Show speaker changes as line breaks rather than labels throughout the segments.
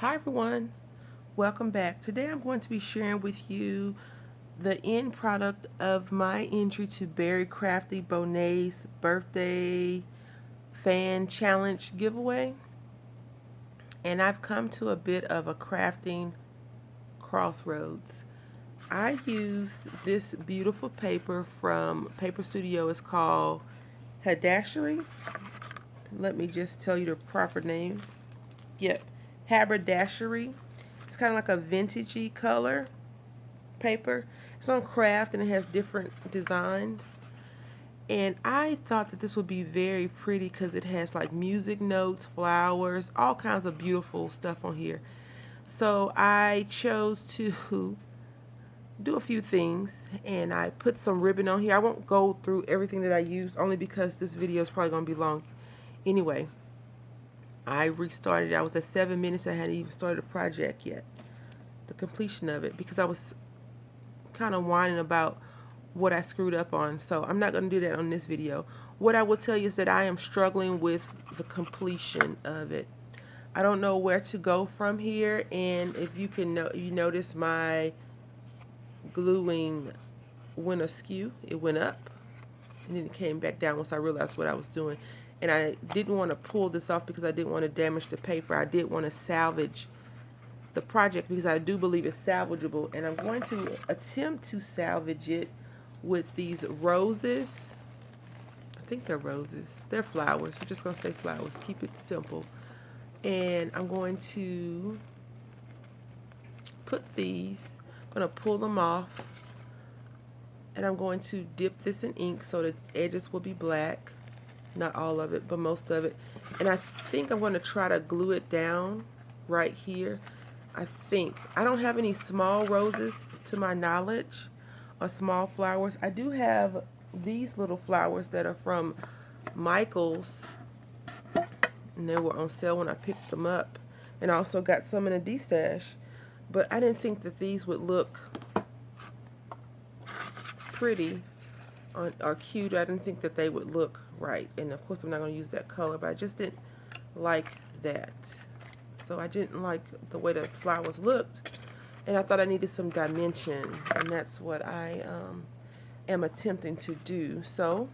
Hi everyone, welcome back. Today I'm going to be sharing with you the end product of my entry to BerryCrafty Bonet's Birthday Fan Challenge giveaway. And I've come to a bit of a crafting crossroads. I used this beautiful paper from Paper Studio. It's called Hadashery. Let me just tell you the proper name. Yep, haberdashery. It's kind of like a vintagey color paper. It's on craft and it has different designs. And I thought that this would be very pretty because it has like music notes, flowers, all kinds of beautiful stuff on here. So I chose to do a few things and I put some ribbon on here. I won't go through everything that I used only because this video is probably going to be long. Anyway, I restarted. I was at 7 minutes. I hadn't even started the project yet, the completion of it, because I was kind of whining about what I screwed up on. So I'm not going to do that on this video. What I will tell you is that I am struggling with the completion of it. I don't know where to go from here, and if you can you notice my gluing went askew. It went up and then it came back down once I realized what I was doing. And I didn't want to pull this off because I didn't want to damage the paper. I did want to salvage the project because I do believe it's salvageable. And I'm going to attempt to salvage it with these roses. I think they're roses. They're flowers. We're just going to say flowers. Keep it simple. And I'm going to put these, I'm going to pull them off. And I'm going to dip this in ink so the edges will be black. Not all of it, but most of it. And I think I'm going to try to glue it down right here. I think. I don't have any small roses to my knowledge, or small flowers. I do have these little flowers that are from Michael's, and they were on sale when I picked them up. And I also got some in a D-stash. But I didn't think that these would look pretty or cute. I didn't think that they would look right, and of course I'm not going to use that color, but I just didn't like that. So I didn't like the way the flowers looked, and I thought I needed some dimension, and that's what I am attempting to do. So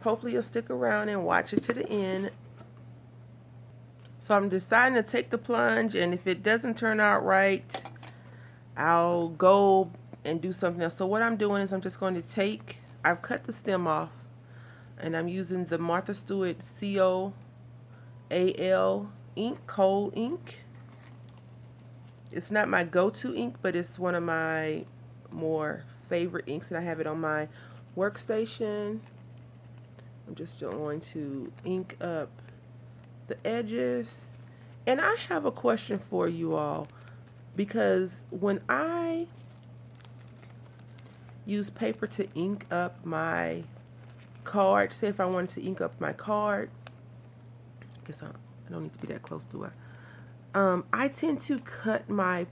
hopefully you'll stick around and watch it to the end. So I'm deciding to take the plunge, and if it doesn't turn out right, I'll go and do something else. So what I'm doing is I'm just going to take, I've cut the stem off, and I'm using the Martha Stewart COAL ink, coal ink. It's not my go-to ink, but it's one of my more favorite inks, and I have it on my workstation. I'm just going to ink up the edges. And I have a question for you all, because when I use paper to ink up my card, say if I wanted to ink up my card, I guess I don't need to be that close, do I? I tend to cut my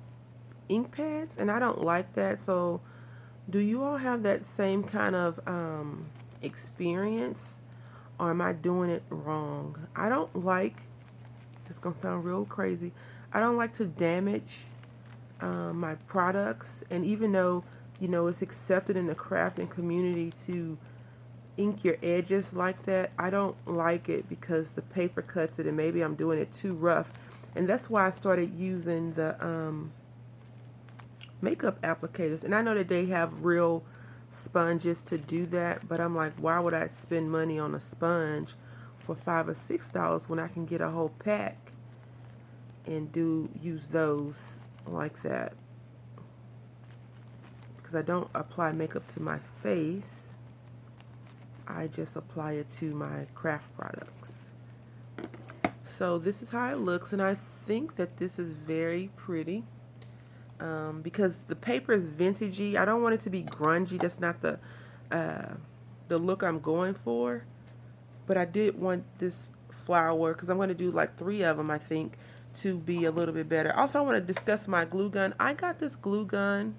ink pads, and I don't like that. So do you all have that same kind of experience, or am I doing it wrong? I don't like, it's gonna sound real crazy, I don't like to damage my products. And even though, you know, it's accepted in the crafting community to ink your edges like that, I don't like it because the paper cuts it, and maybe I'm doing it too rough. And that's why I started using the makeup applicators. And I know that they have real sponges to do that, but I'm like, why would I spend money on a sponge for $5 or $6 when I can get a whole pack and use those like that? Because I don't apply makeup to my face, I just apply it to my craft products. So this is how it looks, and I think that this is very pretty because the paper is vintagey. I don't want it to be grungy. That's not the look I'm going for. But I did want this flower, because I'm going to do like 3 of them, I think, to be a little bit better. Also, I want to discuss my glue gun. I got this glue gun.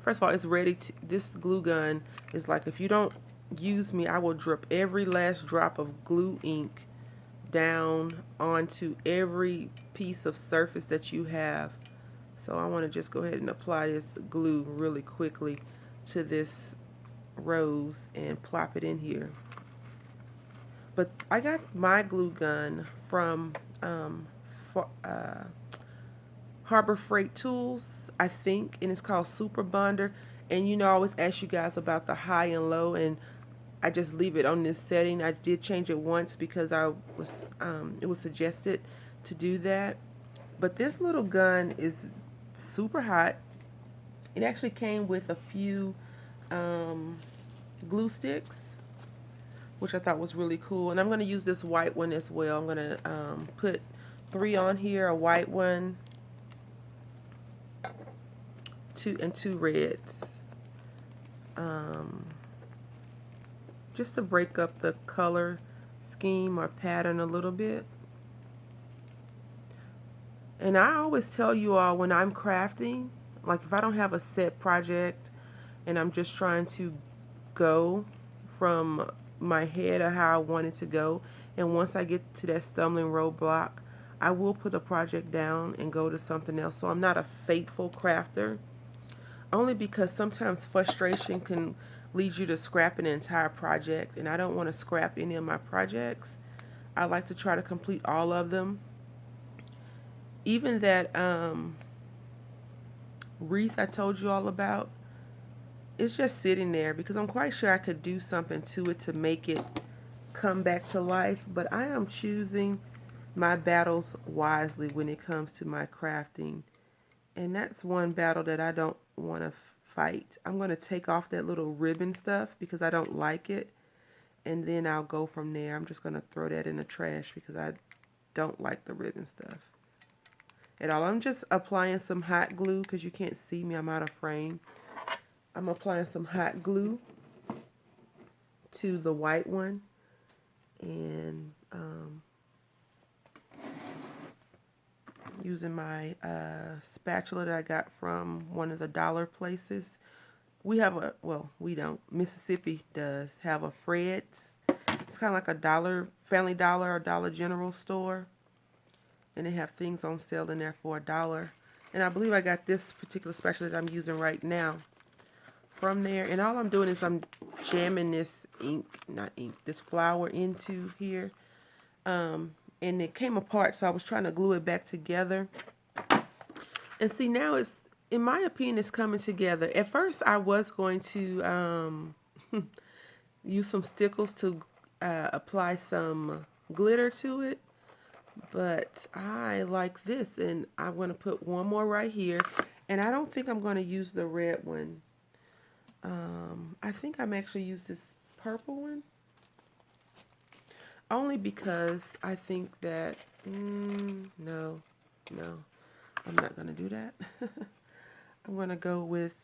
First of all, it's ready to, this glue gun is like, if you don't use me, I will drip every last drop of glue ink down onto every piece of surface that you have. So I want to just go ahead and apply this glue really quickly to this rose and plop it in here. But I got my glue gun from Harbor Freight Tools, I think, and it's called Super Bonder. And you know, I always ask you guys about the high and low, and I just leave it on this setting. I did change it once because it was suggested to do that. But this little gun is super hot. It actually came with a few glue sticks, which I thought was really cool. And I'm going to use this white one as well. I'm going to put 3 on here, a white one, 2 reds. Just to break up the color scheme or pattern a little bit. And I always tell you all, when I'm crafting, like if I don't have a set project and I'm just trying to go from my head of how I want it to go, and once I get to that stumbling roadblock, I will put the project down and go to something else. So I'm not a faithful crafter, only because sometimes frustration can lead you to scrapping an entire project, and I don't want to scrap any of my projects. I like to try to complete all of them. Even that wreath I told you all about, it's just sitting there because I'm quite sure I could do something to it to make it come back to life, but I am choosing my battles wisely when it comes to my crafting. And that's one battle that I don't want to fight. I'm going to take off that little ribbon stuff because I don't like it, and then I'll go from there. I'm just going to throw that in the trash because I don't like the ribbon stuff at all. I'm just applying some hot glue because you can't see me, I'm out of frame. I'm applying some hot glue to the white one, and using my spatula that I got from one of the dollar places. We have a, well, we don't, Mississippi does have a Fred's. It's kind of like a Family Dollar or Dollar General store, and they have things on sale in there for $1. And I believe I got this particular spatula that I'm using right now from there. And all I'm doing is I'm jamming this this flour into here. And it came apart, so I was trying to glue it back together. And see, now it's, in my opinion, it's coming together. At first, I was going to use some stickles to apply some glitter to it. But I like this, and I'm going to put one more right here. And I don't think I'm going to use the red one. I think I'm actually use this purple one. Only because I think that, no, I'm not going to do that. I'm going to go with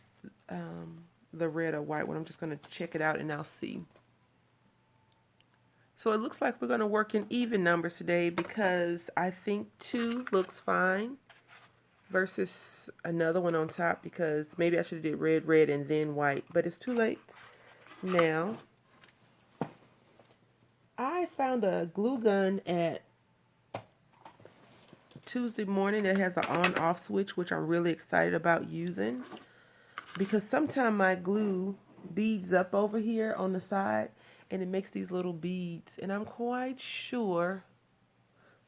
the red or white one. I'm just going to check it out and I'll see. So it looks like we're going to work in even numbers today because I think 2 looks fine versus another one on top, because maybe I should have did red, and then white, but it's too late now. I found a glue gun at Tuesday morning that has an on-off switch, which I'm really excited about using, because sometimes my glue beads up over here on the side and it makes these little beads, and I'm quite sure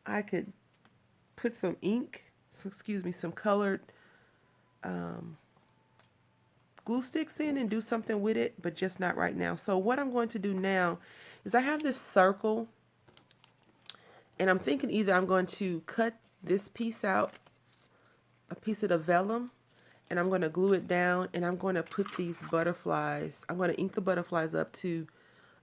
I could put some ink, some colored glue sticks in and do something with it, but just not right now. So what I'm going to do now is I have this circle, and I'm thinking either I'm going to cut this piece out, a piece of the vellum, and I'm going to glue it down, and I'm going to put these butterflies, I'm going to ink the butterflies up too,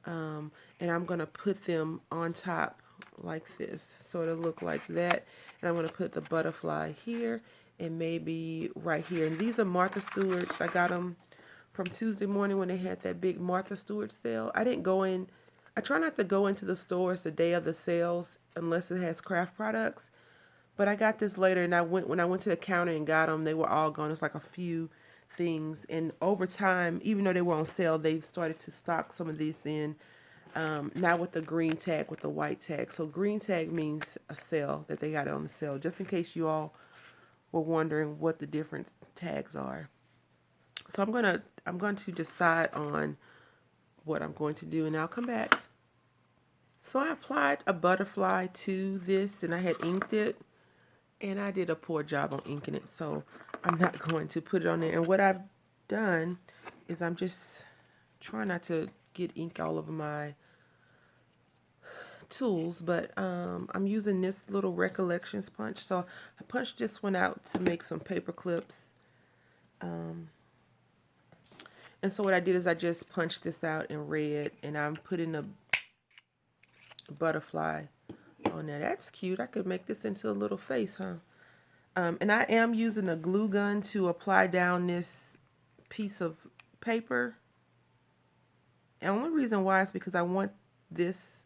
and I'm going to put them on top like this, so it'll look like that. And I'm going to put the butterfly here and maybe right here. And these are Martha Stewart's. I got them from Tuesday morning when they had that big Martha Stewart sale. I didn't go in, I try not to go into the stores the day of the sales unless it has craft products. But I got this later, and when I went to the counter and got them, they were all gone. It's like a few things. And over time, even though they were on sale, they've started to stock some of these in. Not with the green tag, with the white tag. So green tag means a sale, that they got it on the sale, just in case you all were wondering what the different tags are. So I'm going to decide on what I'm going to do, and I'll come back. So I applied a butterfly to this, and I had inked it, and I did a poor job on inking it, so I'm not going to put it on there. And what I've done is I'm just trying not to get ink all over my tools, but I'm using this little Recollections punch. So I punched this one out to make some paper clips. And so what I did is I just punched this out in red, and I'm putting a butterfly on there. That's cute. I could make this into a little face, huh? And I am using a glue gun to apply down this piece of paper. And the only reason why is because I want this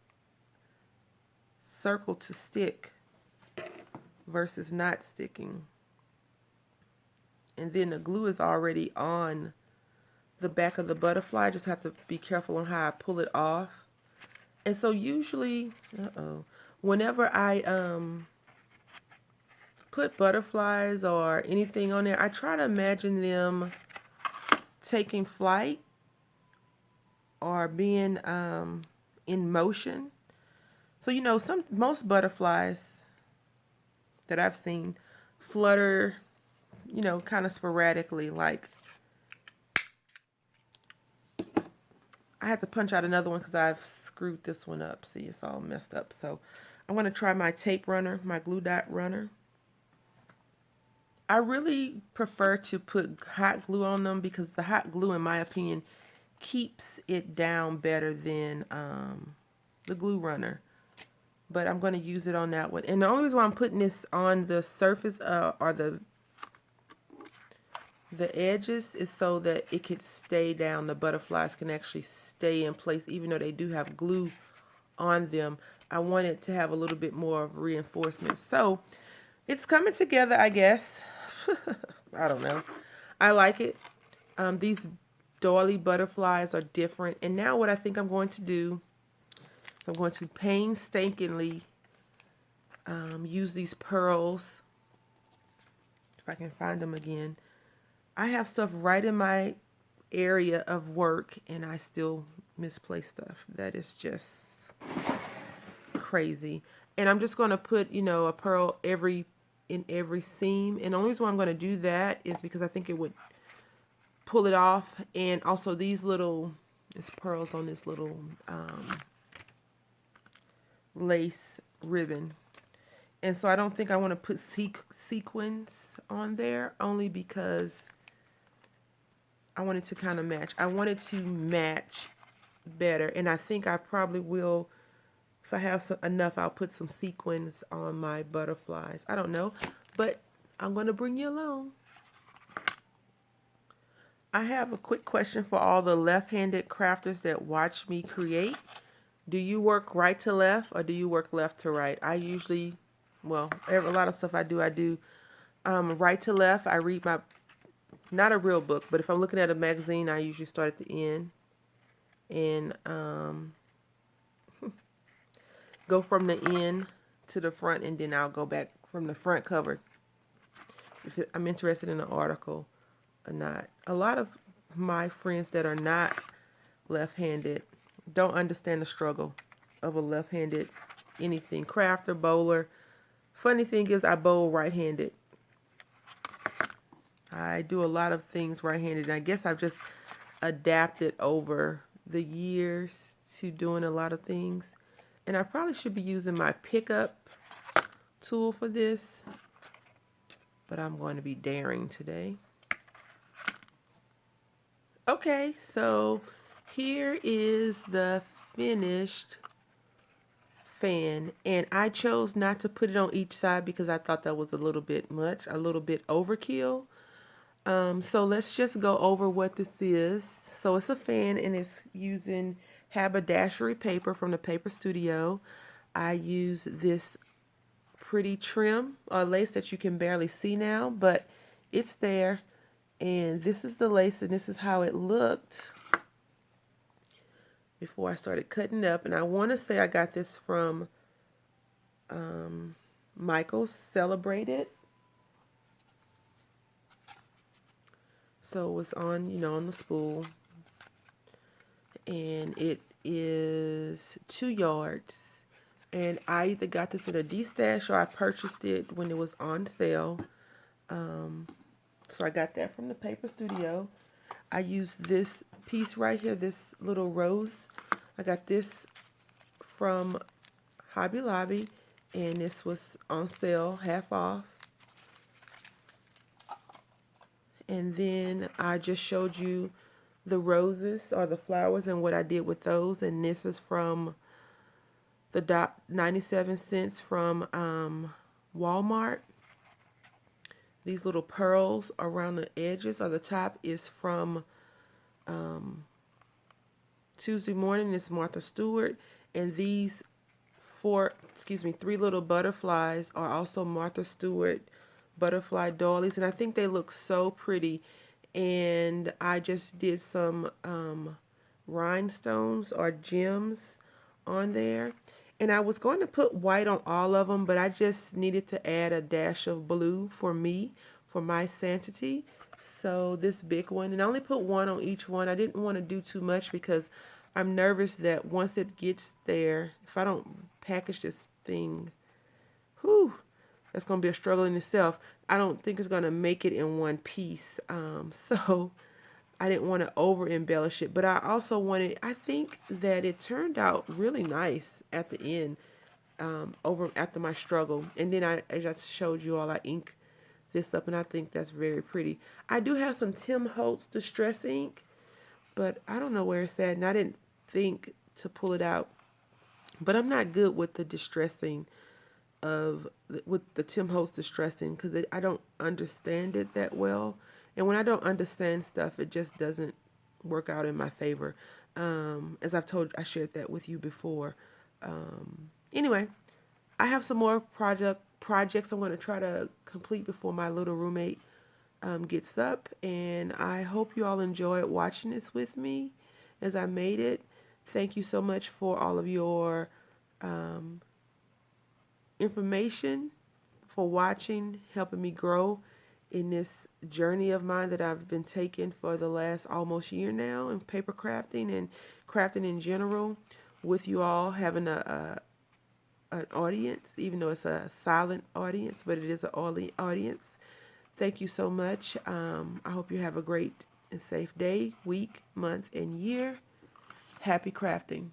circle to stick versus not sticking. And then the glue is already on the back of the butterfly. I just have to be careful on how I pull it off. And so usually, whenever I put butterflies or anything on there, I try to imagine them taking flight or being in motion. So you know, most butterflies that I've seen flutter, you know, kind of sporadically. Like, I had to punch out another one because I've screwed this one up. See, it's all messed up. So I'm going to try my tape runner, my glue dot runner. I really prefer to put hot glue on them because the hot glue, in my opinion, keeps it down better than the glue runner. But I'm going to use it on that one. And the only reason why I'm putting this on the surface or the edges is so that it could stay down. The butterflies can actually stay in place even though they do have glue on them. I want it to have a little bit more of reinforcement. So it's coming together, I guess. I don't know. I like it. These doily butterflies are different. And now what I think I'm going to do, I'm going to painstakingly use these pearls. If I can find them again. I have stuff right in my area of work and I still misplace stuff. That is just crazy. And I'm just going to put, you know, a pearl in every seam. And the only reason why I'm going to do that is because I think it would pull it off. And also these pearls on this little lace ribbon. And so I don't think I want to put sequins on there, only because I want it to kind of match. I want it to match better. And I think I probably will, if I have enough, I'll put some sequins on my butterflies. I don't know, but I'm going to bring you along. I have a quick question for all the left-handed crafters that watch me create. Do you work right to left or do you work left to right? I usually, well, a lot of stuff I do right to left. I read not a real book, but if I'm looking at a magazine, I usually start at the end and go from the end to the front, and then I'll go back from the front cover if I'm interested in an article or not. A lot of my friends that are not left-handed don't understand the struggle of a left-handed anything, crafter, bowler. Funny thing is I bowl right-handed. I do a lot of things right-handed. I guess I've just adapted over the years to doing a lot of things. And I probably should be using my pickup tool for this, but I'm going to be daring today. Okay, so here is the finished fan, and I chose not to put it on each side because I thought that was a little bit much, a little bit overkill. So let's just go over what this is. So it's a fan and it's using haberdashery paper from the Paper Studio. I use this pretty trim or lace that you can barely see now, but it's there. And this is the lace and this is how it looked before I started cutting up. And I want to say I got this from Michael's Celebrated. So it was on, on the spool. And it is 2 yards. And I either got this at a D-stash or I purchased it when it was on sale. So I got that from the Paper Studio. I used this piece right here, this little rose. I got this from Hobby Lobby, and this was on sale, half off. And then I just showed you the roses or the flowers and what I did with those. And this is from the 97 cents from Walmart. These little pearls around the edges or the top is from Tuesday Morning. It's Martha Stewart. And these 3 little butterflies are also Martha Stewart butterfly doilies. And I think they look so pretty. And I just did some rhinestones or gems on there. And I was going to put white on all of them, but I just needed to add a dash of blue for me, for my sanity. So this big one, and I only put one on each one. I didn't want to do too much because I'm nervous that once it gets there, if I don't package this thing, whew, that's going to be a struggle in itself. I don't think it's going to make it in one piece. So I didn't want to over embellish it, but I also wanted, I think that it turned out really nice at the end, over after my struggle. And then as I showed you all, I ink this up, and I think that's very pretty. I do have some Tim Holtz Distress ink, but I don't know where it's at, and I didn't think to pull it out. But I'm not good with the distressing with the Tim Holtz distressing because I don't understand it that well. And when I don't understand stuff, it just doesn't work out in my favor. As I shared that with you before. Anyway, I have some more projects I'm going to try to complete before my little roommate gets up. And I hope you all enjoyed watching this with me as I made it. Thank you so much for all of your information, for watching, helping me grow in this journey of mine that I've been taking for the last almost year now in paper crafting and crafting in general, with you all having an audience, even though it's a silent audience, but it is an audience. Thank you so much. I hope you have a great and safe day, week, month, and year. Happy crafting.